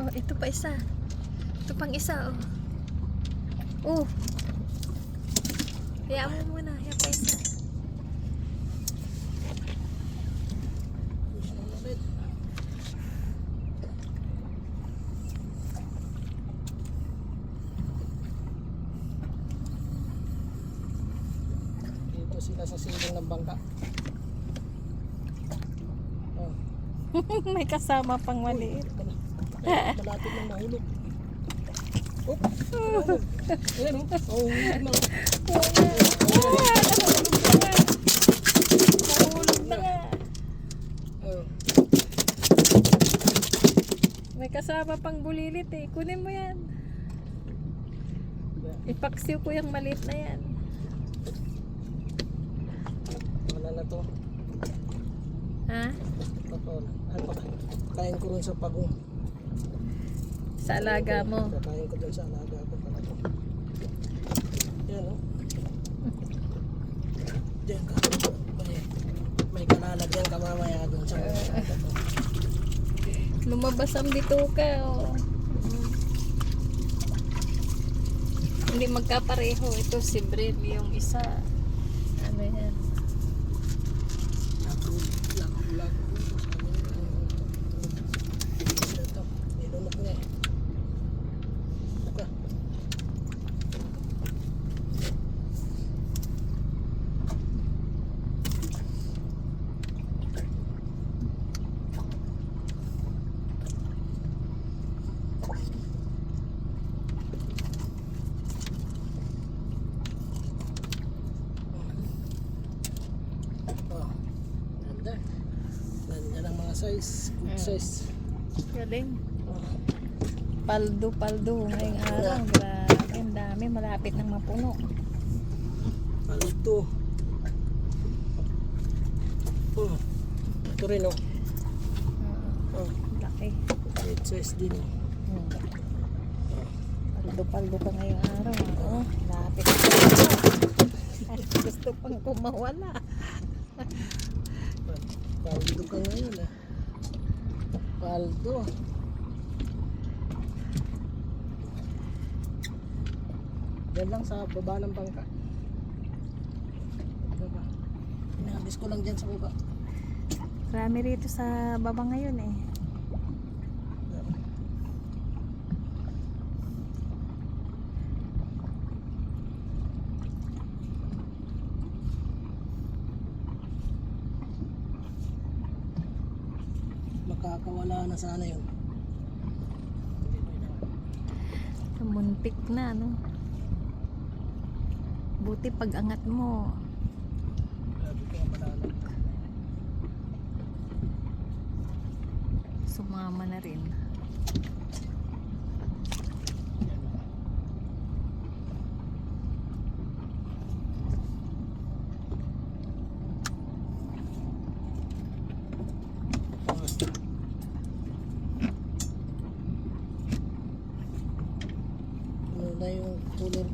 Oh, ito pa isa. Ito pang isa, oh. Oh. Hayaan mo muna. Hayaan pa isa. Dito sila sa silong ng bangka. Oh. May kasama pang maliit. Malapit ng mahulog. Oh, ayan o. Oh, hulog na. Nahulog na nga. Oh. May kasama pang bulilit eh. Kunin mo yan. Ipaksiw ko yung maliit na yan. Wala na to. Ha? Ano pa? Kain ko rin sa pagong. Sa alaga mo. Kakain ko dyan sa alaga ko pala to. Yan o. Diyan ka. May kalalagyan ka mamaya doon sa alaga to. Lumabas ang bituka, oh. Hindi magkapareho. Ito si Brim, yung isa. Ano yan? Ito, nilunok niya eh. Buka. Oh, ganda. Ganda ng mga size, good size. Galing. Oh. Paldo ngayong araw. Grabe, ang dami. Malapit nang mapuno. Palito. Oh. Ito rin oh. Oh. Laki. Good size din oh. Paldo ka ngayong araw. Oh, lapit na. Gusto pang kumawala. Paldo ka ngayon ah. Paldo. Yan lang sa baba ng bangka. Baba. Inabis ko lang dyan sa baba. Marami rito sa baba ngayon eh. Makakawala na sana yun. Muntik na, no? Buti pag angat mo. Grabe ko ang malalag. Sumama na rin. Ano na yung cooler